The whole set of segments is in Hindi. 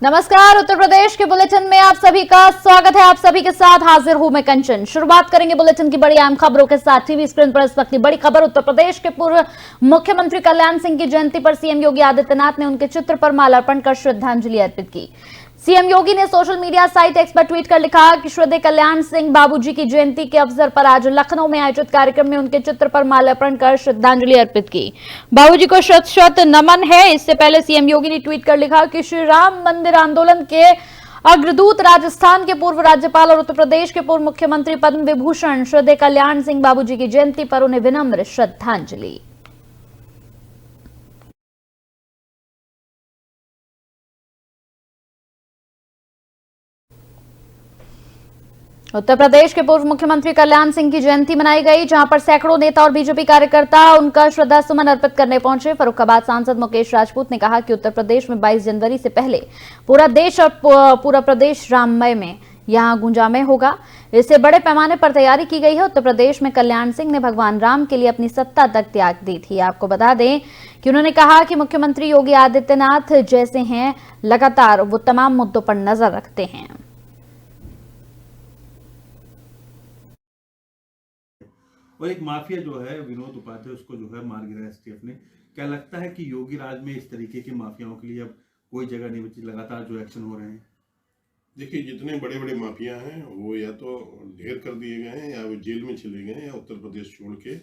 नमस्कार। उत्तर प्रदेश के बुलेटिन में आप सभी का स्वागत है। आप सभी के साथ हाजिर हूं मैं कंचन। शुरुआत करेंगे बुलेटिन की बड़ी अहम खबरों के साथ। टीवी स्क्रीन पर इस वक्त की बड़ी खबर। उत्तर प्रदेश के पूर्व मुख्यमंत्री कल्याण सिंह की जयंती पर सीएम योगी आदित्यनाथ ने उनके चित्र पर माल्यार्पण कर श्रद्धांजलि अर्पित की। सीएम योगी ने सोशल मीडिया साइट एक्स पर ट्वीट कर लिखा कि श्रद्धेय कल्याण सिंह बाबूजी की जयंती के अवसर पर आज लखनऊ में आयोजित कार्यक्रम में उनके चित्र पर माल्यार्पण कर श्रद्धांजलि अर्पित की। बाबूजी को शत शत नमन है। इससे पहले सीएम योगी ने ट्वीट कर लिखा कि श्री राम मंदिर आंदोलन के अग्रदूत, राजस्थान के पूर्व राज्यपाल और उत्तर प्रदेश के पूर्व मुख्यमंत्री पद्म विभूषण श्रद्धेय कल्याण सिंह बाबूजी की जयंती पर उन्हें विनम्र श्रद्धांजलि। उत्तर प्रदेश के पूर्व मुख्यमंत्री कल्याण सिंह की जयंती मनाई गई, जहां पर सैकड़ों नेता और बीजेपी कार्यकर्ता उनका श्रद्धा सुमन अर्पित करने पहुंचे। फर्रुखाबाद सांसद मुकेश राजपूत ने कहा कि उत्तर प्रदेश में 22 जनवरी से पहले पूरा देश और पूरा प्रदेश राममय में यहां गुंजामय होगा। इससे बड़े पैमाने पर तैयारी की गई है। उत्तर प्रदेश में कल्याण सिंह ने भगवान राम के लिए अपनी सत्ता तक त्याग दी थी। आपको बता दें कि उन्होंने कहा कि मुख्यमंत्री योगी आदित्यनाथ जैसे हैं, लगातार वो तमाम मुद्दों पर नजर रखते हैं। और एक माफिया जो है विनोद उपाध्याय, उसको जो है मार गिरा एसटीएफ ने। क्या लगता है कि योगी राज में इस तरीके के माफियाओं के लिए अब कोई जगह नहीं बची, लगातार जो एक्शन हो रहे हैं? देखिए, जितने बड़े बड़े माफिया हैं वो या तो ढेर कर दिए गए हैं या वो जेल में चले गए हैं या उत्तर प्रदेश छोड़ के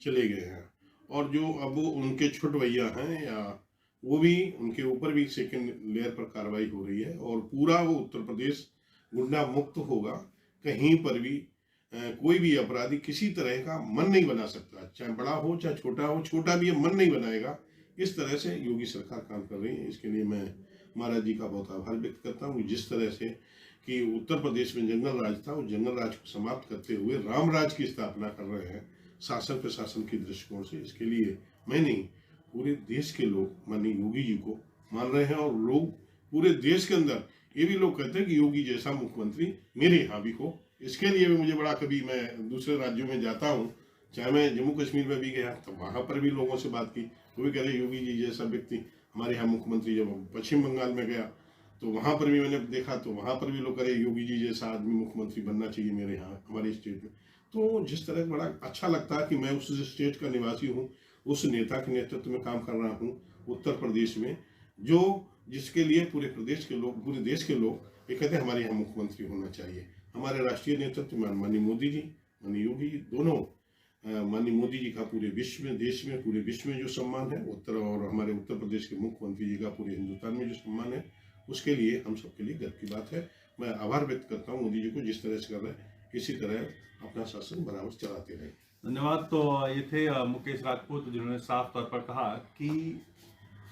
चले गए हैं। और जो अब वो उनके छुटवैया हैं या वो भी, उनके ऊपर भी सेकंड लेयर पर कार्रवाई हो रही है और पूरा वो उत्तर प्रदेश गुंडा मुक्त होगा। कहीं पर भी कोई भी अपराधी किसी तरह का मन नहीं बना सकता, चाहे बड़ा हो चाहे छोटा हो। छोटा भी मन नहीं बनाएगा। इस तरह से योगी सरकार काम कर रही है। इसके लिए मैं महाराज जी का बहुत आभार व्यक्त करता हूँ। जिस तरह से कि उत्तर प्रदेश में जंगल राज था, उस जंगल राज को समाप्त करते हुए राम राज की स्थापना कर रहे हैं शासन प्रशासन के दृष्टिकोण से। इसके लिए मैं नहीं, पूरे देश के लोग माननीय योगी जी को मान रहे हैं। और लोग पूरे देश के अंदर ये भी लोग कहते हैं कि योगी जैसा मुख्यमंत्री मेरे यहाँ भी हो। इसके लिए भी मुझे बड़ा, कभी मैं दूसरे राज्यों में जाता हूँ, चाहे मैं जम्मू कश्मीर में भी गया तो वहां पर भी लोगों से बात की, वो भी कह रहे योगी जी जैसा व्यक्ति हमारे यहाँ मुख्यमंत्री। जब पश्चिम बंगाल में गया तो वहां पर भी मैंने देखा, तो वहां पर भी लोग कह रहे योगी जी जैसा आदमी मुख्यमंत्री बनना चाहिए मेरे यहाँ, हमारे स्टेट में। तो जिस तरह बड़ा अच्छा लगता है कि मैं उस स्टेट का निवासी हूँ, उस नेता के नेतृत्व में काम कर रहा हूँ उत्तर प्रदेश में, जो जिसके लिए पूरे प्रदेश के लोग, पूरे देश के लोग ये कहते हैं हमारे यहाँ मुख्यमंत्री होना चाहिए। हमारे राष्ट्रीय नेतृत्व माननीय मोदी जी, माननीय योगी जी, दोनों माननीय मोदी जी का पूरे विश्व में, देश में, पूरे विश्व में जो सम्मान है, उत्तर और हमारे उत्तर प्रदेश के मुख्यमंत्री जी का पूरे हिंदुस्तान में जो सम्मान है, उसके लिए हम सबके लिए गर्व की बात है। मैं आभार व्यक्त करता हूँ मोदी जी को, जिस तरह से कर रहे हैं इसी तरह अपना शासन बराबर चलाते रहे। धन्यवाद। तो ये थे मुकेश राजपूत, जिन्होंने साफ तौर पर कहा कि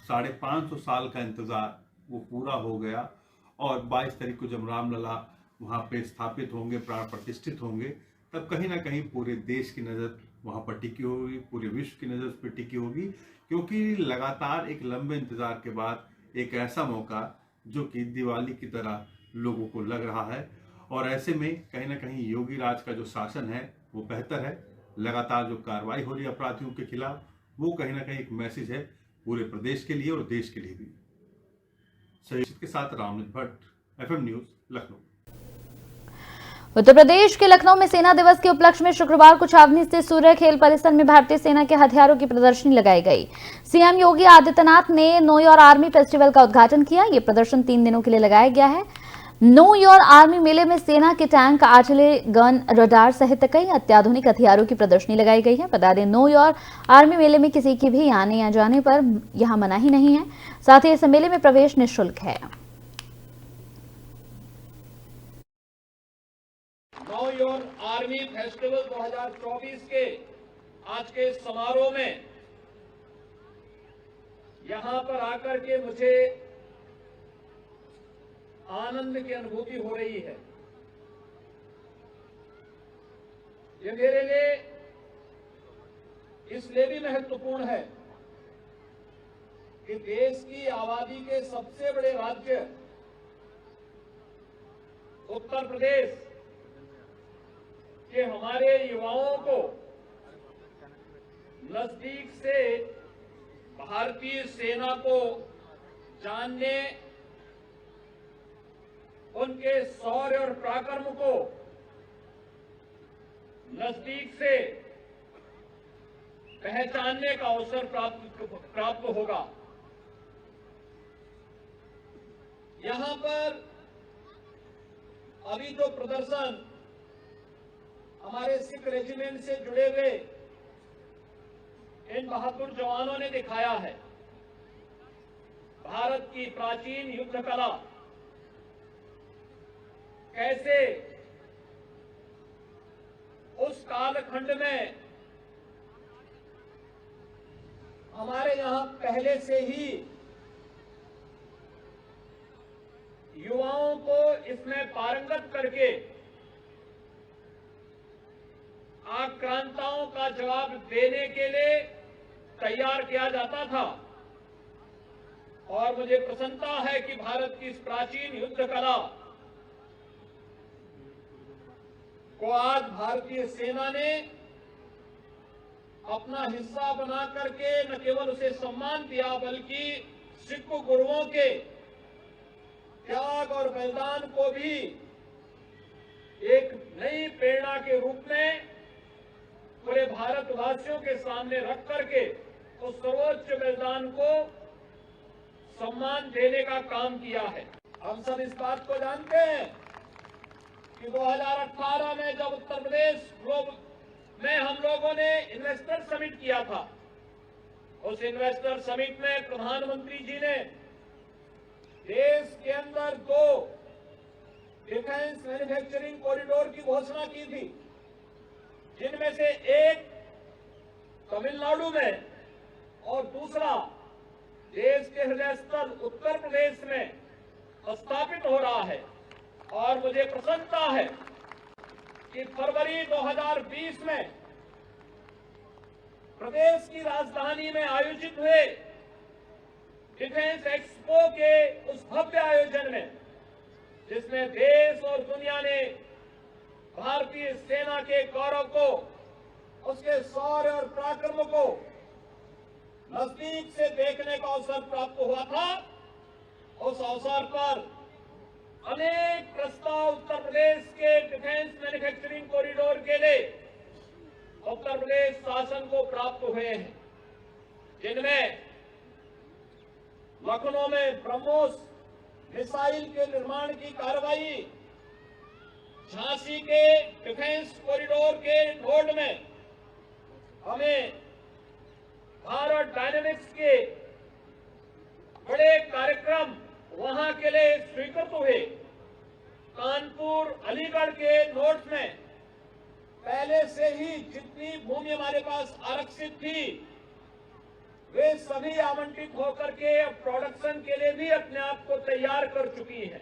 550 साल का इंतजार वो पूरा हो गया और 22 तारीख को जब रामलला वहाँ पे स्थापित होंगे, प्राण प्रतिष्ठित होंगे, तब कहीं ना कहीं पूरे देश की नज़र वहाँ पर टिकी होगी, पूरे विश्व की नज़र उस पर टिकी होगी। क्योंकि लगातार एक लंबे इंतजार के बाद एक ऐसा मौका जो कि दिवाली की तरह लोगों को लग रहा है, और ऐसे में कहीं ना कहीं योगी राज का जो शासन है वो बेहतर है। लगातार जो कार्रवाई हो रही है अपराधियों के खिलाफ, वो कहीं ना कहीं एक मैसेज है पूरे प्रदेश के लिए और देश के लिए भी। सही के साथ रामनित भट्ट, FM न्यूज, लखनऊ। उत्तर प्रदेश के लखनऊ में सेना दिवस के उपलक्ष्य में शुक्रवार को छावनी स्थित सूर्य खेल परिसर में भारतीय सेना के हथियारों की प्रदर्शनी लगाई गई। सीएम योगी आदित्यनाथ ने नो योर आर्मी फेस्टिवल का उद्घाटन किया। ये प्रदर्शन 3 दिनों के लिए लगाया गया है। नो योर आर्मी मेले में सेना के टैंक, आर्टिलरी गन, रडार सहित कई अत्याधुनिक हथियारों की प्रदर्शनी लगाई गई है। बता दें, नो योर आर्मी मेले में किसी की भी आने या जाने पर यहां मनाही नहीं है। साथ ही इस मेले में प्रवेश निःशुल्क है। नो योर आर्मी फेस्टिवल 2024 के आज के समारोह में यहां पर आकर के मुझे आनंद की अनुभूति हो रही है। ये मेरे लिए इसलिए भी महत्वपूर्ण है कि देश की आबादी के सबसे बड़े राज्य उत्तर प्रदेश के हमारे युवाओं को नजदीक से भारतीय सेना को जानने उनके शौर्य और पराक्रम को नजदीक से पहचानने का अवसर प्राप्त होगा। यहां पर अभी जो प्रदर्शन हमारे सिख रेजिमेंट से जुड़े हुए इन बहादुर जवानों ने दिखाया है, भारत की प्राचीन युद्ध कला कैसे उस कालखंड में हमारे यहां पहले से ही युवाओं को इसमें पारंगत करके आक्रांताओं का जवाब देने के लिए तैयार किया जाता था। और मुझे प्रसन्नता है कि भारत की इस प्राचीन युद्ध कला को आज भारतीय सेना ने अपना हिस्सा बना करके न केवल उसे सम्मान दिया बल्कि सिख गुरुओं के त्याग और बलिदान को भी एक नई प्रेरणा के रूप में पूरे भारतवासियों के सामने रख करके उस सर्वोच्च बलिदान को सम्मान देने का काम किया है। हम सब इस बात को जानते हैं कि 2018 में जब उत्तर प्रदेश में हम लोगों ने इन्वेस्टर समिट किया था, उस इन्वेस्टर समिट में प्रधानमंत्री जी ने देश के अंदर 2 डिफेंस मैन्युफैक्चरिंग कॉरिडोर की घोषणा की थी, जिनमें से एक तमिलनाडु में और दूसरा देश के हृदय स्थल उत्तर प्रदेश में स्थापित हो रहा है। और मुझे प्रसन्नता है कि फरवरी 2020 में प्रदेश की राजधानी में आयोजित हुए डिफेंस एक्सपो के उस भव्य आयोजन में, जिसमें देश और दुनिया ने भारतीय सेना के गौरव को, उसके शौर्य और पराक्रम को नजदीक से देखने का अवसर प्राप्त हुआ था, उस अवसर पर अनेक प्रस्ताव उत्तर प्रदेश के डिफेंस मैन्युफैक्चरिंग कॉरिडोर के लिए उत्तर प्रदेश शासन को प्राप्त हुए हैं, जिनमें लखनऊ में ब्रह्मोस मिसाइल के निर्माण की कार्रवाई, झांसी के डिफेंस कॉरिडोर के नोड में हमें भारत डायनेमिक्स के बड़े कार्यक्रम वहां के लिए स्वीकृत हुए। कानपुर अलीगढ़ के नोड्स में पहले से ही जितनी भूमि हमारे पास आरक्षित थी, वे सभी आवंटित होकर के प्रोडक्शन के लिए भी अपने आप को तैयार कर चुकी है।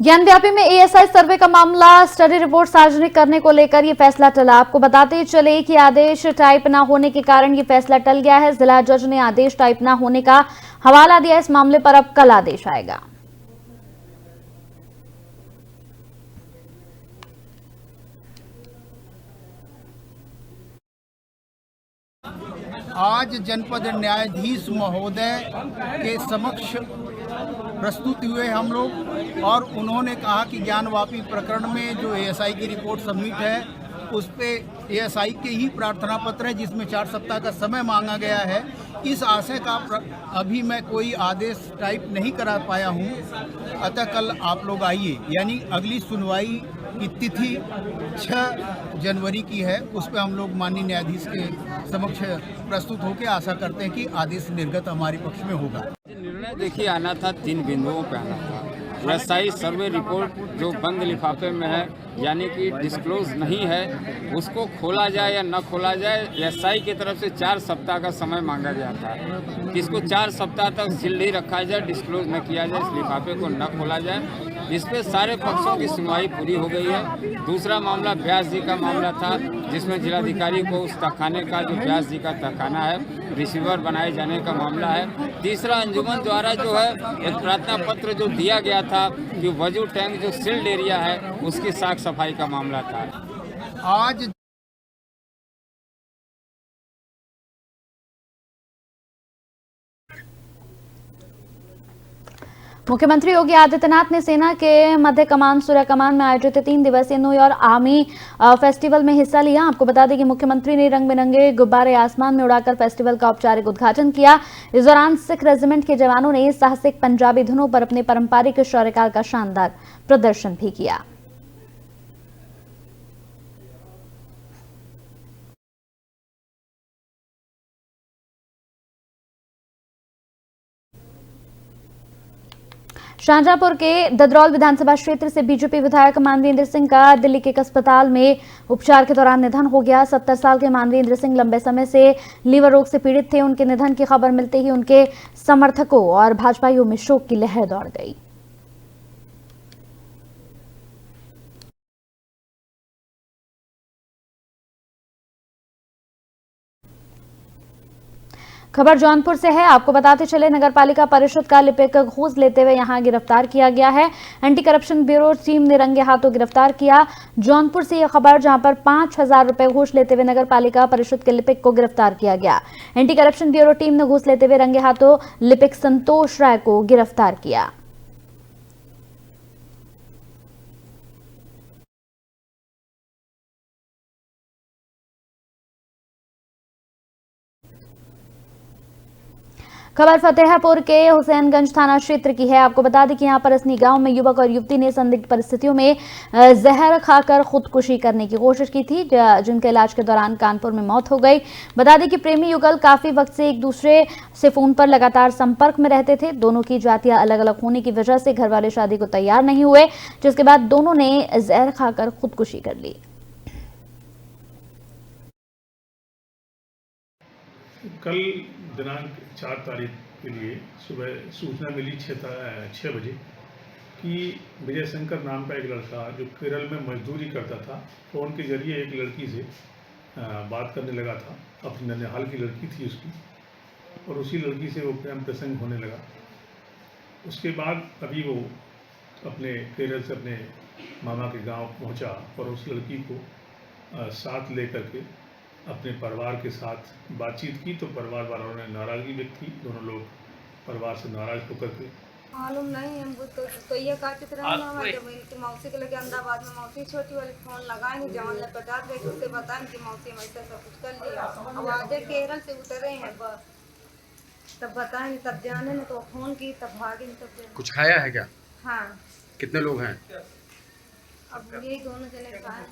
ज्ञानव्यापी में एएसआई सर्वे का मामला स्टडी रिपोर्ट सार्वजनिक करने को लेकर ये फैसला टला। आपको बताते चले कि आदेश टाइप न होने के कारण ये फैसला टल गया है। जिला जज ने आदेश टाइप न होने का हवाला दिया। इस मामले पर अब कल आदेश आएगा। आज जनपद न्यायाधीश महोदय के समक्ष प्रस्तुत हुए हम लोग, और उन्होंने कहा कि ज्ञानवापी प्रकरण में जो एएसआई की रिपोर्ट सबमिट है उस पे एएसआई के ही प्रार्थना पत्र है, जिसमें 4 सप्ताह का समय मांगा गया है। इस आशय का अभी मैं कोई आदेश टाइप नहीं करा पाया हूँ, अतः कल आप लोग आइए। यानी अगली सुनवाई की तिथि 6 जनवरी की है, उस पर हम लोग माननीय न्यायाधीश के समक्ष प्रस्तुत होकर आशा करते हैं कि आदेश निर्गत हमारे पक्ष में होगा। निर्णय देखिए आना था 3 बिंदुओं पर आना था। एएसआई सर्वे रिपोर्ट जो बंद लिफाफे में है, यानी कि डिस्क्लोज नहीं है, उसको खोला जाए या न खोला जाए, एएसआई की तरफ से 4 सप्ताह का समय मांगा गया था कि इसको 4 सप्ताह तक सील्ड ही रखा जाए, डिस्क्लोज न किया जाए, इस लिफाफे को न खोला जाए। इस पे सारे पक्षों की सुनवाई पूरी हो गई है। दूसरा मामला व्यास जी का मामला था, जिसमें जिलाधिकारी को उस तहखाने का, जो व्यास जी का तहखाना है, रिसीवर बनाए जाने का मामला है। तीसरा अंजुमन द्वारा जो है एक प्रार्थना पत्र जो दिया गया था कि वजू टैंक जो सील्ड एरिया है उसकी साफ सफाई का मामला था। आज मुख्यमंत्री योगी आदित्यनाथ ने सेना के मध्य कमान सूर्य कमान में आयोजित 3 दिवसीय न्यू ईयर आर्मी फेस्टिवल में हिस्सा लिया। आपको बता दें कि मुख्यमंत्री ने रंग बिरंगे गुब्बारे आसमान में उड़ाकर फेस्टिवल का औपचारिक उद्घाटन किया। इस दौरान सिख रेजिमेंट के जवानों ने साहसिक पंजाबी धुनों पर अपने पारंपरिक शौर्यकाल का शानदार प्रदर्शन भी किया। शाहजहांपुर के ददरौल विधानसभा क्षेत्र से बीजेपी विधायक मानवेंद्र सिंह का दिल्ली के एक अस्पताल में उपचार के दौरान निधन हो गया। 70 साल के मानवेंद्र सिंह लंबे समय से लीवर रोग से पीड़ित थे। उनके निधन की खबर मिलते ही उनके समर्थकों और भाजपाइयों में शोक की लहर दौड़ गई। खबर जौनपुर से है। आपको बताते चले नगरपालिका परिषद का लिपिक घूस लेते हुए यहां गिरफ्तार किया गया है। एंटी करप्शन ब्यूरो टीम ने रंगे हाथों गिरफ्तार किया। जौनपुर से यह खबर जहां पर 5,000 रुपए घूस लेते हुए नगरपालिका परिषद के लिपिक को गिरफ्तार किया गया। एंटी करप्शन ब्यूरो टीम ने घूस लेते हुए रंगे हाथों लिपिक संतोष राय को गिरफ्तार किया। खबर फतेहपुर के हुसैनगंज थाना क्षेत्र की है। आपको बता दें कि यहां पर असनी गांव में युवक और युवती ने संदिग्ध परिस्थितियों में जहर खाकर खुदकुशी करने की कोशिश की थी, जिनके इलाज के दौरान कानपुर में मौत हो गई। बता दें कि प्रेमी युगल काफी वक्त से एक दूसरे से फोन पर लगातार संपर्क में रहते थे। दोनों की जातियां अलग अलग होने की वजह से घर वाले शादी को तैयार नहीं हुए, जिसके बाद दोनों ने जहर खाकर खुदकुशी कर ली। कल दिनांक 4 तारीख के लिए सुबह सूचना मिली 6 बजे कि विजय शंकर नाम का एक लड़का जो केरल में मजदूरी करता था, फ़ोन के जरिए एक लड़की से बात करने लगा था। अपनी ननिहाल की लड़की थी उसकी, और उसी लड़की से वो प्रेम प्रसंग होने लगा। उसके बाद अभी वो अपने केरल से अपने मामा के गांव पहुंचा और उस लड़की को साथ लेकर के अपने परिवार के साथ बातचीत की, तो परिवार वालों ने नाराज़गी व्यक्त की। दोनों लोग परिवार से नाराज़ होकर के मालूम नहीं है तो ये कहते रहे जब इनकी मौसी के लगे अहमदाबाद में मौसी छोटी वाली फोन लगाएंगे जवान लपटा गए तो उसे बताएं कि मौसी में ऐसा सब कुछ कर लिया। अब आधे केरल से उतरे हैं तब बताएंगे, तब जाने ने तो फोन की तब भागे। तब कुछ खाया है क्या? हाँ। कितने लोग हैं? अब यही दोनों जने खाए।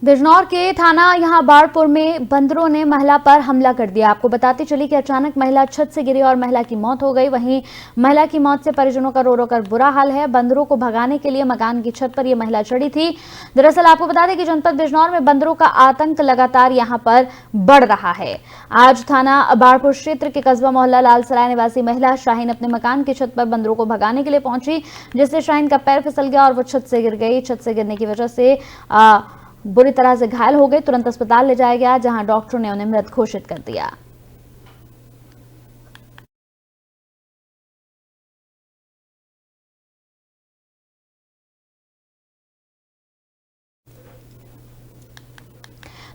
बिजनौर के थाना यहां बाड़पुर में बंदरों ने महिला पर हमला कर दिया। आपको बताते चली कि अचानक महिला छत से गिरी और महिला की मौत हो गई। वहीं महिला की मौत से परिजनों का रो रो कर बुरा हाल है। बंदरों को भगाने के लिए मकान की छत पर यह महिला चढ़ी थी। दरअसल आपको बता दें कि जनपद बिजनौर में बंदरों का आतंक लगातार यहां पर बढ़ रहा है। आज थाना बाड़पुर क्षेत्र के कस्बा मोहल्ला लालसराय निवासी महिला शाहीन अपने मकान की छत पर बंदरों को भगाने के लिए पहुंची, जिससे शाहीन का पैर फिसल गया और वो छत से गिर गई। छत से गिरने की वजह से बुरी तरह से घायल हो गए। तुरंत अस्पताल ले जाया गया, जहां डॉक्टरों ने उन्हें मृत घोषित कर दिया।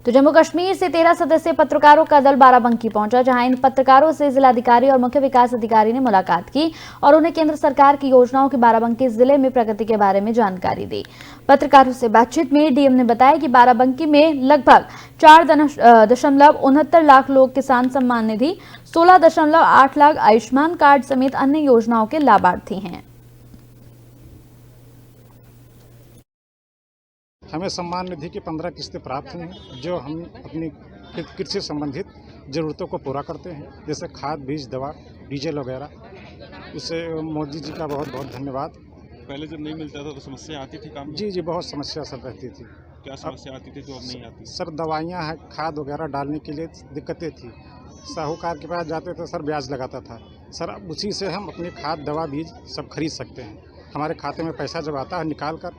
तो जम्मू कश्मीर से 13 सदस्यीय पत्रकारों का दल बाराबंकी पहुंचा, जहां इन पत्रकारों से जिलाधिकारी और मुख्य विकास अधिकारी ने मुलाकात की और उन्हें केंद्र सरकार की योजनाओं की बाराबंकी जिले में प्रगति के बारे में जानकारी दी। पत्रकारों से बातचीत में डीएम ने बताया कि बाराबंकी में लगभग 4.69 लाख लोग किसान सम्मान निधि, 16.8 लाख आयुष्मान कार्ड समेत अन्य योजनाओं के लाभार्थी हैं। हमें सम्मान निधि की 15 किस्तें प्राप्त हुई हैं, जो हम अपनी कृषि संबंधित ज़रूरतों को पूरा करते हैं, जैसे खाद, बीज, दवा, डीजल वगैरह। इससे मोदी जी का बहुत बहुत धन्यवाद। पहले जब नहीं मिलता था तो समस्या आती थी काम में? जी, बहुत समस्या सर रहती थी। क्या समस्या आती थी जो अब नहीं आती? सर दवाइयाँ हैं, खाद वगैरह डालने के लिए दिक्कतें थी। साहूकार के पास जाते थे, सर ब्याज लगाता था। सर अब उसी से हम अपनी खाद, दवा, बीज सब खरीद सकते हैं। हमारे खाते में पैसा जब आता है निकाल कर,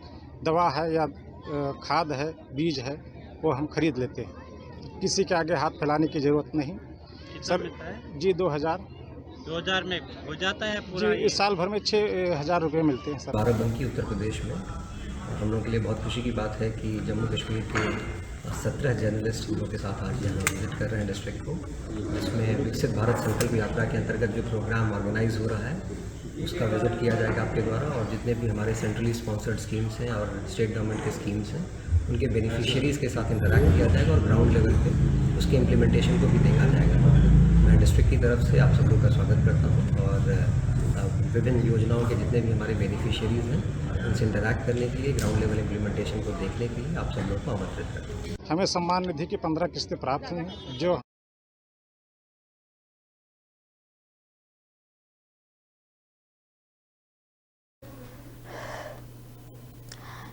दवा है या खाद है, बीज है, वो हम खरीद लेते हैं। किसी के आगे हाथ फैलाने की ज़रूरत नहीं। सर जी 2000 में हो जाता है पूरा? जी, इस साल भर में 6000 रुपये मिलते हैं सर। बाराबंकी उत्तर प्रदेश में हम लोगों के लिए बहुत खुशी की बात है कि जम्मू कश्मीर के 17 जर्नलिस्ट हम लोग के साथ आज यहाँ विजिट कर रहे हैं डिस्ट्रिक्ट को, जिसमें विकसित भारत संकल्प यात्रा के अंतर्गत जो प्रोग्राम ऑर्गेनाइज हो रहा है उसका विजिट किया जाएगा आपके द्वारा, और जितने भी हमारे सेंट्रली स्पॉन्सर्ड स्कीम्स हैं और स्टेट गवर्नमेंट के स्कीम्स हैं उनके बेनिफिशियरीज़ के साथ इंटरैक्ट किया जाएगा और ग्राउंड लेवल पे उसके इम्प्लीमेंटेशन को भी देखा जाएगा। मैं डिस्ट्रिक्ट की तरफ से आप सब लोग का स्वागत करता हूँ और विभिन्न योजनाओं के जितने भी हमारे बेनिफिशियरीज़ हैं उनसे इंटरैक्ट करने के लिए, ग्राउंड लेवल इम्प्लीमेंटेशन को देखने के लिए आप सब लोग को आमंत्रित करते हैं। हमें सम्मान निधि की 15 किस्तें प्राप्त हुई हैं जो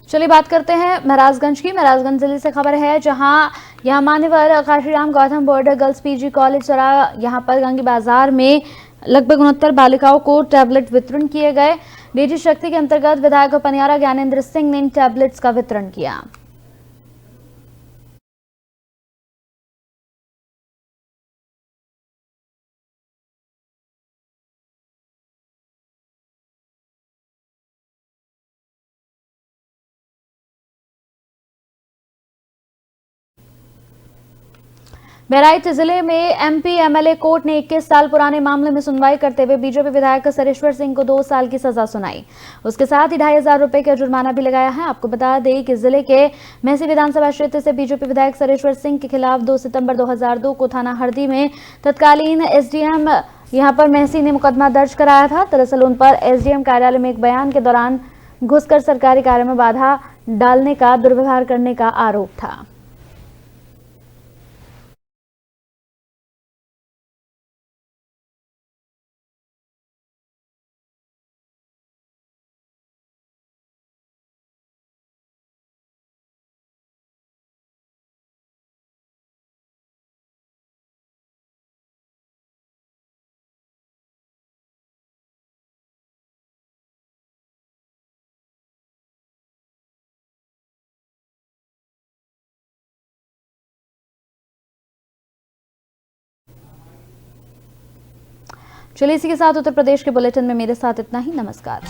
चलिए बात करते हैं महाराजगंज की। महाराजगंज जिले से खबर है जहां यहां मान्यवर Kashiram Gautam border girls PG college चला, यहां पर गंगी बाजार में लगभग 69 बालिकाओं को टैबलेट वितरण किए गए। डीजी शक्ति के अंतर्गत विधायक पनियारा ज्ञानेंद्र सिंह ने इन टैबलेट्स का वितरण किया। बहराइच जिले में एमपी एमएलए कोर्ट ने 21 साल पुराने मामले में सुनवाई करते हुए बीजेपी विधायक सरेश्वर सिंह को 2 साल की सजा सुनाई। उसके साथ ही 2,500 रुपए का जुर्माना भी लगाया है। आपको बता दें कि जिले के मेहसी विधानसभा क्षेत्र से बीजेपी विधायक सरेश्वर सिंह के खिलाफ 2 सितंबर 2002 को थाना हरदी में तत्कालीन एसडीएम यहां पर मेहसी ने मुकदमा दर्ज कराया था। दरअसल उन पर एसडीएम कार्यालय में एक बयान के दौरान घुसकर सरकारी कार्य में बाधा डालने का, दुर्व्यवहार करने का आरोप था। चलिए इसी के साथ उत्तर प्रदेश के बुलेटिन में मेरे साथ इतना ही। नमस्कार।